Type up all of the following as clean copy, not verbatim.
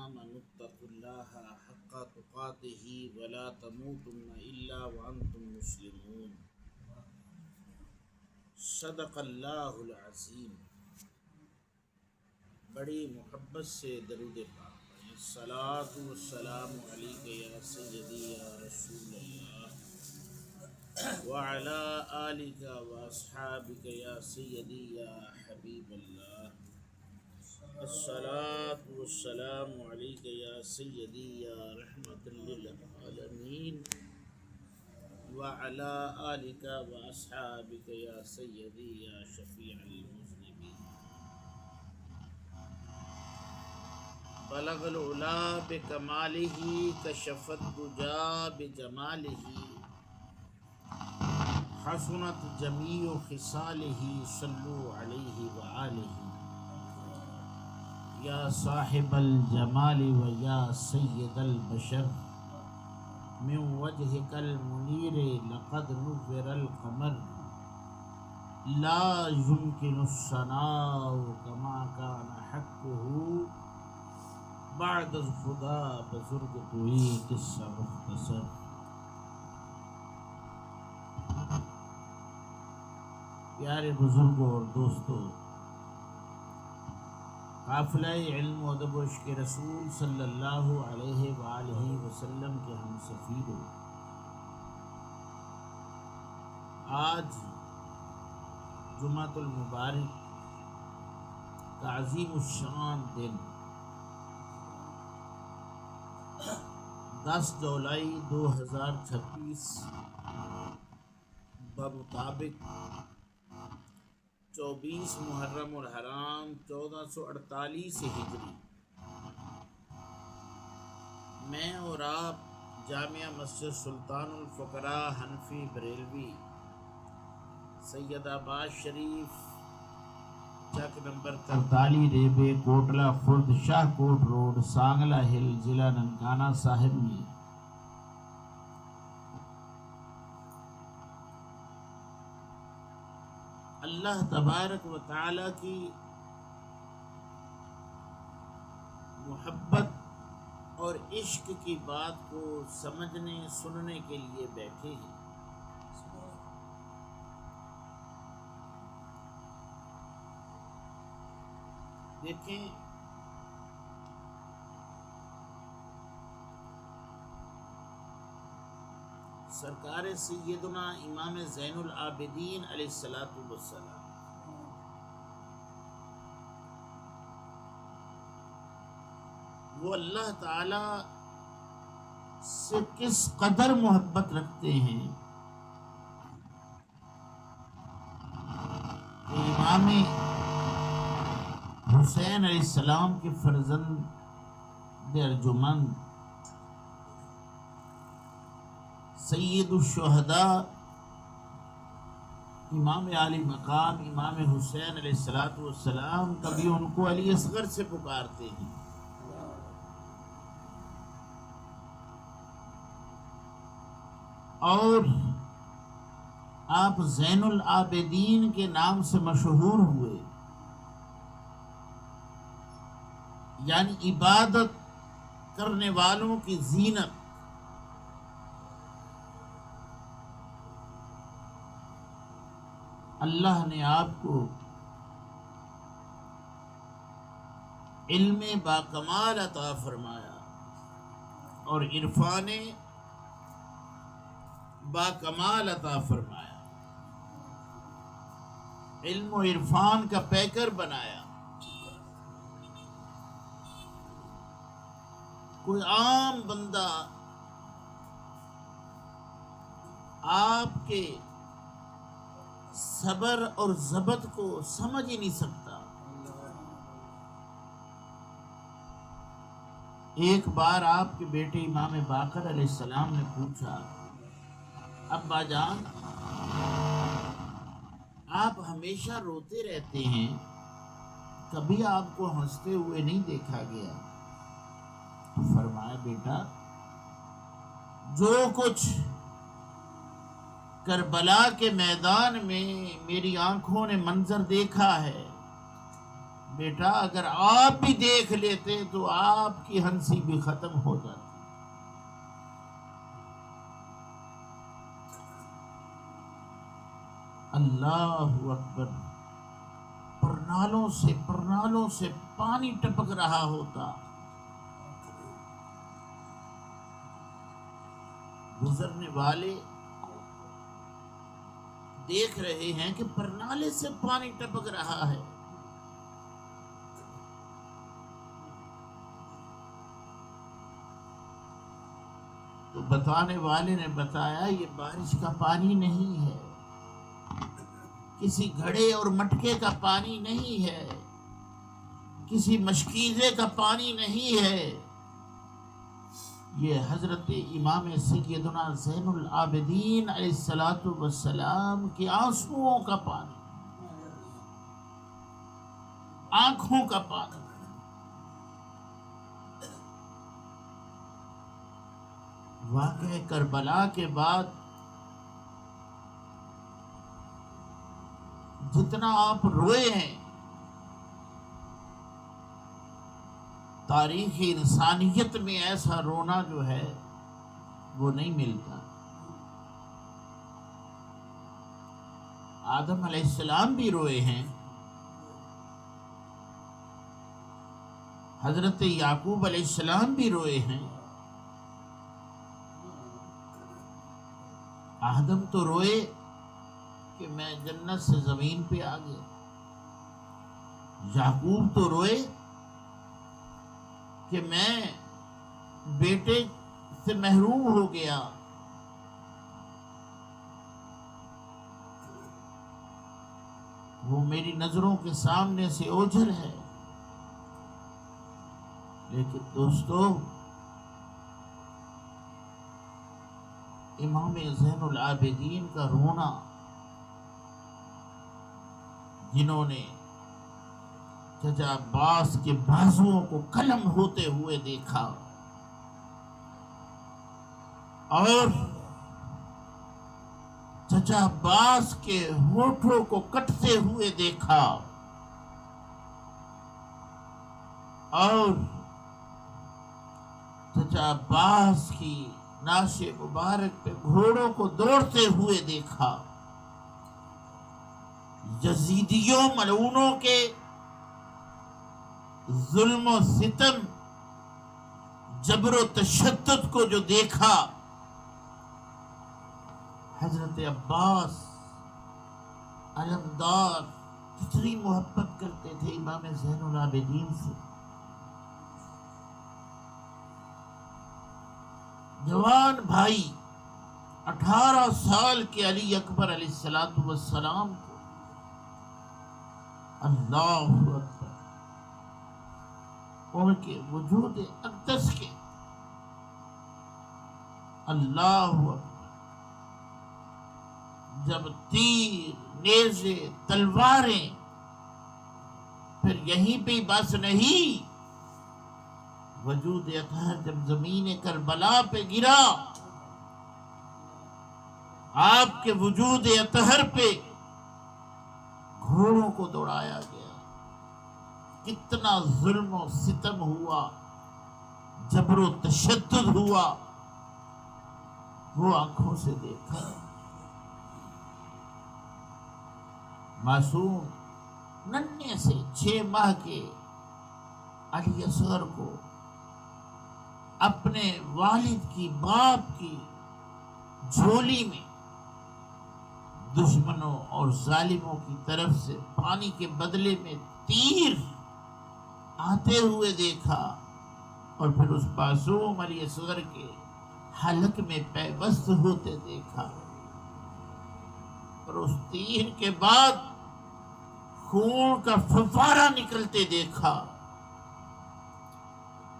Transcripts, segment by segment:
آمنوا اتقوا الله حق تقاته ولا تموتن إلا وأنتم مسلمون صدق اللہ العظیم۔ بڑی محبت سے درود پاک پڑھیں۔ الصلاۃ والسلام علیک یا سیدی یا رسول اللہ وعلی آلک واصحابک یا سیدی یا حبیب اللہ۔ الصلاۃ والسلام علیک یا سیدی یا رحمت للعالمین وعلی آلک واصحابک یا سیدی یا شفیع المذنبین۔ بلغ العلا بکمالہ کشف الدجا بجمالہ حسنت جمیع خصالہ صلو علیہ وآلہ۔ یا صاحب الجمال و یا سید البشر من وجهک المنیر لقد نور القمر لا يمكن الثناء كما كان حقه بعد الخدا بزرگ توئی قصہ مختصر۔ پیارے بزرگوں اور دوستوں، قافلہ علم و ادب و عشق رسول صلی اللہ علیہ وآلہ وسلم کے ہم سفیروں، آج جمعۃ المبارک کا عظیم الشان دن 10 جولائی 2026 بمطابق 24 محرم الحرام 1448 ہجری، میں اور آپ جامعہ مسجد سلطان الفقراء حنفی بریلوی سید آباد شریف چک نمبر 43 ریبے کوٹلہ خرد شاہ کوٹ روڈ سانگلہ ہل ضلع ننکانہ صاحب میں اللہ تبارک و تعالی کی محبت اور عشق کی بات کو سمجھنے سننے کے لیے بیٹھے ہیں۔ دیکھیں، سرکار سیدنا امام زین العابدین علیہ الصلوۃ والسلام وہ اللہ تعالی سے کس قدر محبت رکھتے ہیں کہ امام حسین علیہ السلام کے فرزند ارجمند سید الشہداء امام علی مقام امام حسین علیہ الصلوۃ والسلام کبھی ان کو علی اصغر سے پکارتے ہیں، اور آپ زین العابدین کے نام سے مشہور ہوئے، یعنی عبادت کرنے والوں کی زینت۔ اللہ نے آپ کو علم باکمال عطا فرمایا اور عرفان باکمال عطا فرمایا، علم و عرفان کا پیکر بنایا۔ کوئی عام بندہ آپ کے صبر اور ضبط کو سمجھ ہی نہیں سکتا۔ ایک بار آپ کے بیٹے امام باقر علیہ السلام نے پوچھا، ابا جان آپ ہمیشہ روتے رہتے ہیں، کبھی آپ کو ہنستے ہوئے نہیں دیکھا گیا۔ فرمایا، بیٹا جو کچھ کربلا کے میدان میں میری آنکھوں نے منظر دیکھا ہے بیٹا اگر آپ بھی دیکھ لیتے تو آپ کی ہنسی بھی ختم ہو جاتی. اللہ اکبر. پرنالوں سے پانی ٹپک رہا ہوتا. گزرنے والے دیکھ رہے ہیں کہ پرنالے سے پانی ٹپک رہا ہے. تو بتانے والے نے بتایا یہ بارش کا پانی نہیں ہے، کسی گھڑے اور مٹکے کا پانی نہیں ہے، کسی مشکیزے کا پانی نہیں ہے، یہ حضرت امام سیدنا زین العابدین علیہ الصلوۃ والسلام کے آنسوؤں کا پانی، آنکھوں کا پانی. واقعہ کربلا کے بعد جتنا آپ روئے ہیں تاریخ انسانیت میں ایسا رونا جو ہے وہ نہیں ملتا. آدم علیہ السلام بھی روئے ہیں، حضرت یعقوب علیہ السلام بھی روئے ہیں. آدم تو روئے کہ میں جنت سے زمین پہ آ گیا، یعقوب تو روئے کہ میں بیٹے سے محروم ہو گیا. وہ میری نظروں کے سامنے سے اوجھل ہے. لیکن دوستو، امام زین العابدین کا رونا، جنہوں نے چچا عباس کے بازوؤں کو قلم ہوتے ہوئے دیکھا اور چچا عباس کے ہونٹوں کو کٹتے ہوئے دیکھا اور چچا عباس کی ناش مبارک پہ گھوڑوں کو دوڑتے ہوئے دیکھا، یزیدیوں ملعونوں کے ظلم و ستم، جبر و تشدد کو جو دیکھا، حضرت عباس علمدار کتنی محبت کرتے تھے امام زین العابدین سے. جوان بھائی 18 سال کے علی اکبر علیہ الصلوۃ والسلام کو اللہ اکبر ان کے وجود اقدس کے اللہ اکبر جب تیر، نیزے، تلواریں، پھر یہیں پہ بس نہیں، وجود اطہر جب زمین کربلا پہ گرا، آپ کے وجود اطہر پہ گھوڑوں کو دوڑایا گیا. کتنا ظلم و ستم ہوا، جبر و تشدد ہوا، وہ آنکھوں سے دیکھا. معصوم ننھے سے 6 ماہ کے علی اصغر کو اپنے والد کی، باپ کی جھولی میں دشمنوں اور ظالموں کی طرف سے پانی کے بدلے میں تیر آتے ہوئے دیکھا، اور پھر اس معصوم علی اصغر کے حلق میں پیوست ہوتے دیکھا، اور اس تیر کے بعد خون کا فوارہ نکلتے دیکھا.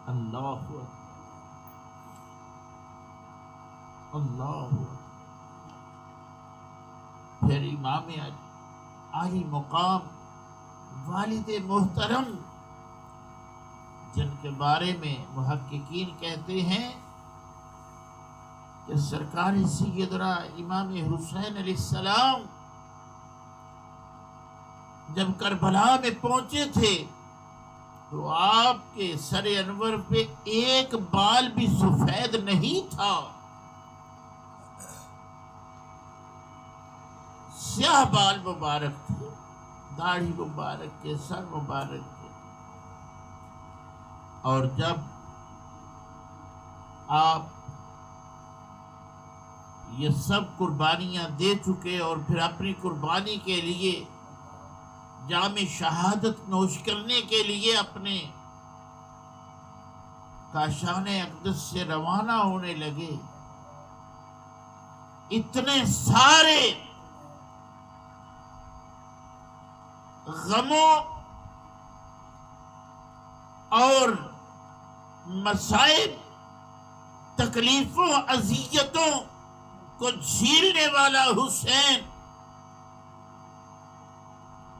اللہ اکبر، اللہ اکبر. پھر امام عالی مقام والد محترم، جن کے بارے میں محققین کہتے ہیں کہ سرکار سیدنا امام حسین علیہ السلام جب کربلا میں پہنچے تھے تو آپ کے سر انور پہ ایک بال بھی سفید نہیں تھا، سیاہ بال مبارک تھے، داڑھی مبارک کے، سر مبارک کے۔ اور جب آپ یہ سب قربانیاں دے چکے اور پھر اپنی قربانی کے لیے جام شہادت نوش کرنے کے لیے اپنے کاشان اقدس سے روانہ ہونے لگے، اتنے سارے غموں اور مصائب، تکلیفوں، اذیتوں کو جھیلنے والا حسین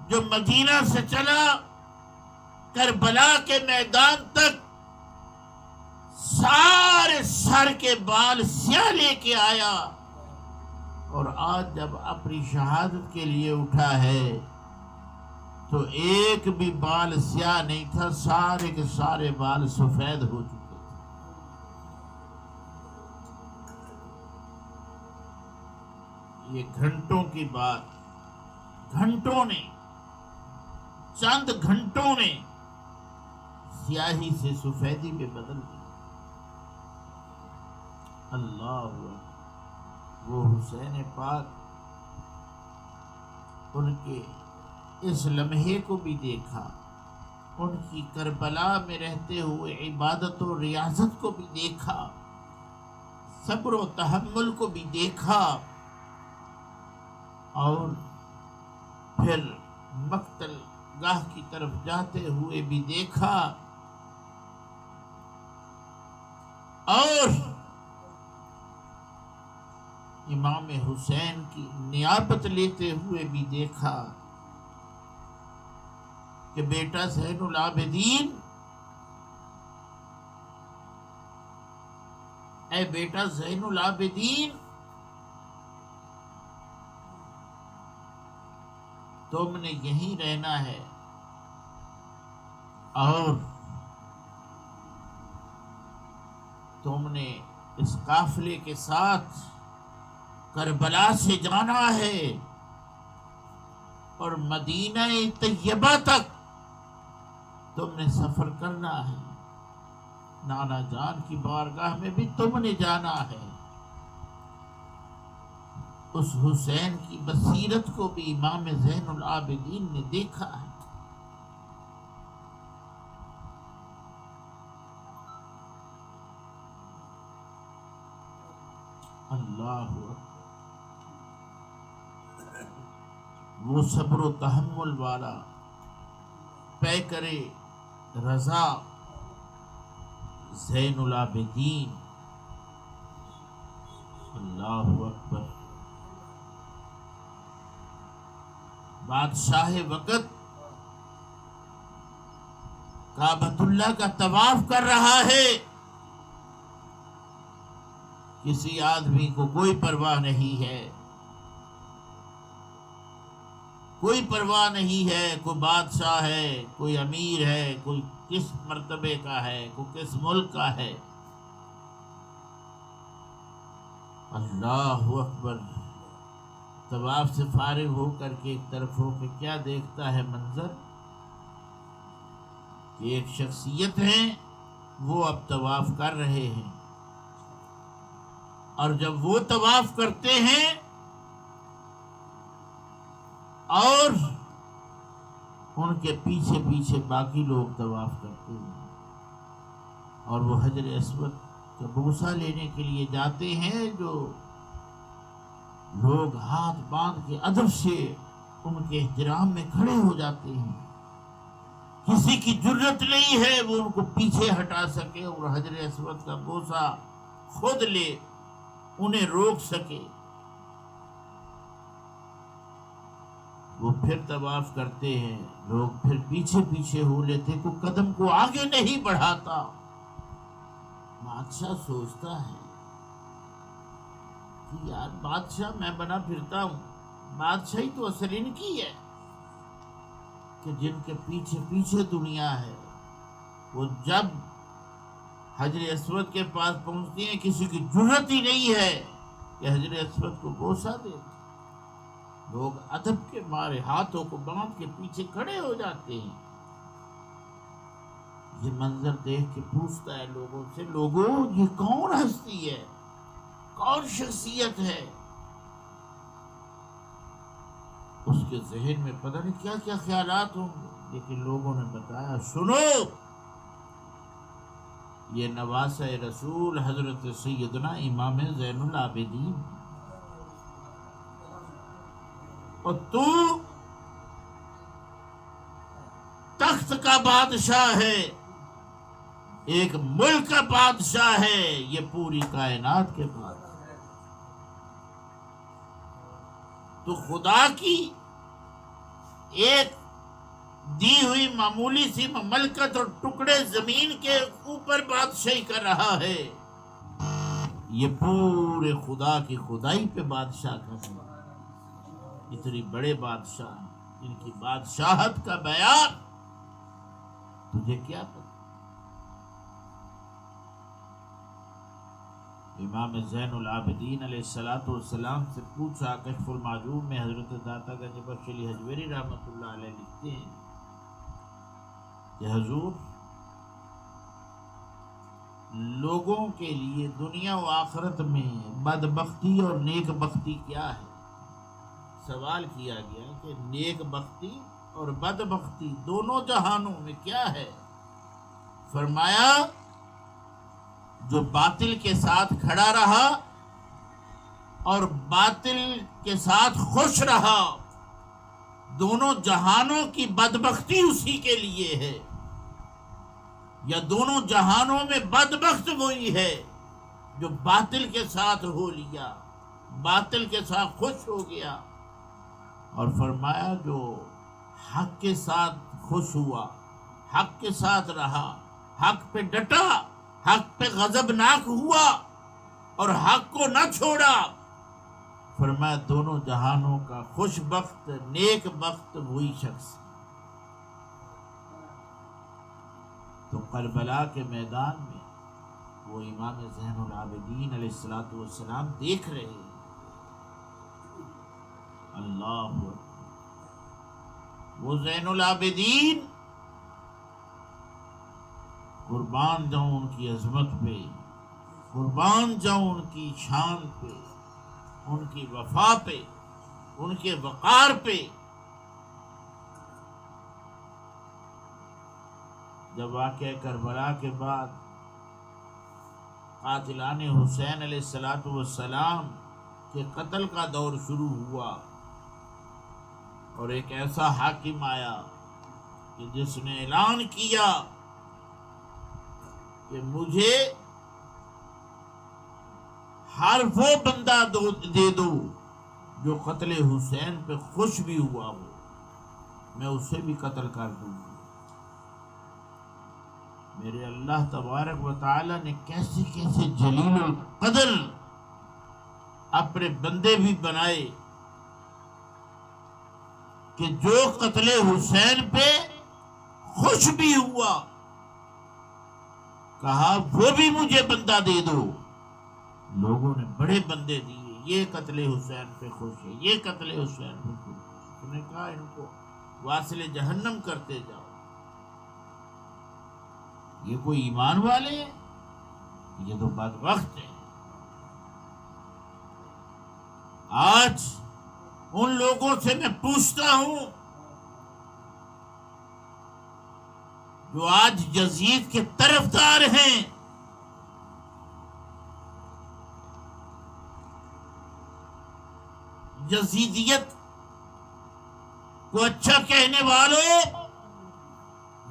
جو مدینہ سے چلا کربلا کے میدان تک، سارے سر کے بال سیاہ لے کے آیا، اور آج جب اپنی شہادت کے لیے اٹھا ہے تو ایک بھی بال سیاہ نہیں تھا، سارے کے سارے بال سفید ہو چکے تھے۔ یہ گھنٹوں کی بات، گھنٹوں نے، چند گھنٹوں نے سیاہی سے سفیدی میں بدل دی۔ اللہ اکبر۔ وہ حسین پاک، ان کے اس لمحے کو بھی دیکھا، ان کی کربلا میں رہتے ہوئے عبادت و ریاضت کو بھی دیکھا، صبر و تحمل کو بھی دیکھا، اور پھر مقتل گاہ کی طرف جاتے ہوئے بھی دیکھا، اور امام حسین کی نیابت لیتے ہوئے بھی دیکھا کہ بیٹا زین العابدین، اے بیٹا زین العابدین، تم نے یہیں رہنا ہے، اور تم نے اس قافلے کے ساتھ کربلا سے جانا ہے اور مدینہ طیبہ تک تم نے سفر کرنا ہے، نانا جان کی بارگاہ میں بھی تم نے جانا ہے۔ اس حسین کی بصیرت کو بھی امام زین العابدین نے دیکھا ہے۔ اللہ اکبر۔ وہ صبر و تحمل والا پیکر رضا زین العابدین، اللہ اکبر، بادشاہ وقت کعبۃ اللہ کا طواف کر رہا ہے، کسی آدمی کو کوئی پرواہ نہیں ہے، کوئی پرواہ نہیں ہے، کوئی بادشاہ ہے، کوئی امیر ہے، کوئی کس مرتبے کا ہے، کوئی کس ملک کا ہے۔ اللہ اکبر۔ طواف سے فارغ ہو کر کے ایک طرف ہو کے کیا دیکھتا ہے منظر کہ ایک شخصیت ہے، وہ اب طواف کر رہے ہیں، اور جب وہ طواف کرتے ہیں اور ان کے پیچھے پیچھے باقی لوگ طواف کرتے ہیں، اور وہ حجر اسود کا بوسہ لینے کے لیے جاتے ہیں، جو لوگ ہاتھ باندھ کے ادب سے ان کے احترام میں کھڑے ہو جاتے ہیں، کسی کی جرت نہیں ہے وہ ان کو پیچھے ہٹا سکے اور حجر اسود کا بوسہ خود لے، انہیں روک سکے۔ وہ پھر طواف کرتے ہیں، لوگ پھر پیچھے پیچھے ہو لیتے، کوئی قدم کو آگے نہیں بڑھاتا۔ بادشاہ سوچتا ہے کہ یار بادشاہ میں بنا پھرتا ہوں، بادشاہی تو اصل ان کی ہے کہ جن کے پیچھے پیچھے دنیا ہے، وہ جب حجر اسود کے پاس پہنچتی ہیں کسی کی جرت ہی نہیں ہے کہ حجر اسود کو بوسہ دے. لوگ ادب کے مارے ہاتھوں کو باندھ کے پیچھے کھڑے ہو جاتے ہیں. یہ منظر دیکھ کے پوچھتا ہے لوگوں سے, لوگوں یہ کون ہستی ہے, کون شخصیت ہے؟ اس کے ذہن میں پتہ نہیں کیا کیا خیالات ہوں گے, لیکن لوگوں نے بتایا سنو یہ نواسہ رسول حضرت سیدنا امام زین العابدین, اور تو تخت کا بادشاہ ہے, ایک ملک کا بادشاہ ہے, یہ پوری کائنات کے بعد تو خدا کی ایک دی ہوئی معمولی سی مملکت اور ٹکڑے زمین کے اوپر بادشاہی کر رہا ہے. یہ پورے خدا کی خدائی پہ بادشاہ کر رہا ہے. اتنی بڑے بادشاہ ہیں, ان کی بادشاہت کا بیان تجھے کیا پتا؟ امام زین العابدین علیہ السلام سے پوچھا. کشف المعجوب میں حضرت داتا گنج بخش علی حجویری رحمۃ اللہ علیہ لکھتے ہیں کہ حضور لوگوں کے لیے دنیا و آخرت میں بدبختی اور نیک بختی کیا ہے؟ سوال کیا گیا کہ نیک بختی اور بدبختی دونوں جہانوں میں کیا ہے؟ فرمایا جو باطل کے ساتھ کھڑا رہا اور باطل کے ساتھ خوش رہا, دونوں جہانوں کی بدبختی اسی کے لیے ہے. یا دونوں جہانوں میں بدبخت وہی ہے جو باطل کے ساتھ ہو لیا, باطل کے ساتھ خوش ہو گیا. اور فرمایا جو حق کے ساتھ خوش ہوا, حق کے ساتھ رہا, حق پہ ڈٹا, حق پہ غضبناک ہوا اور حق کو نہ چھوڑا, فرمایا دونوں جہانوں کا خوش بخت نیک بخت وہی شخص. تو کربلا کے میدان میں وہ امام زین العابدین علیہ السلام دیکھ رہے ہیں. اللہ اکبر. وہ زین العابدین قربان جاؤں ان کی عظمت پہ, قربان جاؤں ان کی شان پہ, ان کی وفا پہ, ان کے وقار پہ. جب واقعہ کربلا کے بعد قاتلان حسین علیہ السلام کے قتل کا دور شروع ہوا اور ایک ایسا حاکم آیا کہ جس نے اعلان کیا کہ مجھے ہر وہ بندہ دے دو جو قتل حسین پہ خوش بھی ہوا ہو, میں اسے بھی قتل کر دوں گا. میرے اللہ تبارک و تعالی نے کیسے کیسے جلیل القدر اپنے بندے بھی بنائے کہ جو قتل حسین پہ خوش بھی ہوا, کہا وہ بھی مجھے بندہ دے دو. لوگوں نے بڑے بندے دیے, یہ قتل حسین پہ خوش ہے, یہ قتل حسین پہ خوش ہے. انہوں نے کہا ان کو واصل جہنم کرتے جاؤ. یہ کوئی ایمان والے ہیں؟ یہ تو بدبخت ہیں. آج ان لوگوں سے میں پوچھتا ہوں جو آج یزید کے طرفدار ہیں, یزیدیت کو اچھا کہنے والوں,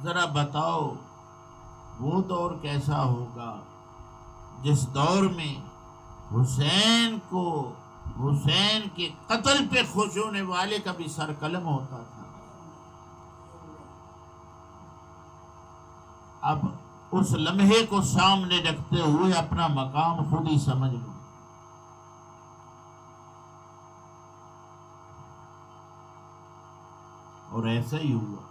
ذرا بتاؤ وہ دور کیسا ہوگا جس دور میں حسین کے قتل پہ خوش ہونے والے کا بھی سر قلم ہوتا تھا. اب اس لمحے کو سامنے رکھتے ہوئے اپنا مقام خود ہی سمجھ لو. اور ایسا ہی ہوا.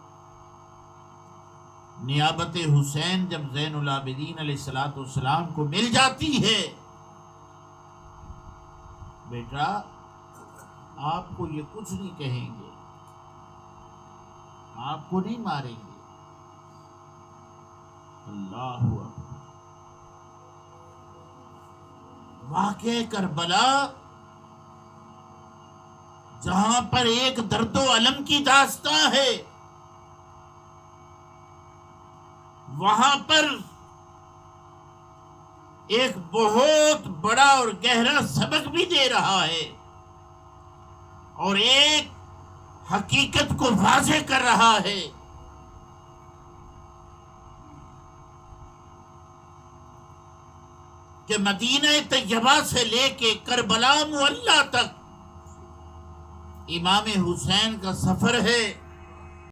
نیابت حسین جب زین العابدین علیہ السلام کو مل جاتی ہے، بیٹا آپ کو یہ کچھ نہیں کہیں گے، آپ کو نہیں ماریں گے۔ اللہ اکبر۔ واقعہ کربلا جہاں پر ایک درد و الم کی داستاں ہے، وہاں پر ایک بہت بڑا اور گہرا سبق بھی دے رہا ہے، اور ایک حقیقت کو واضح کر رہا ہے کہ مدینہ طیبہ سے لے کے کربلا معلیٰ تک امام حسین کا سفر ہے۔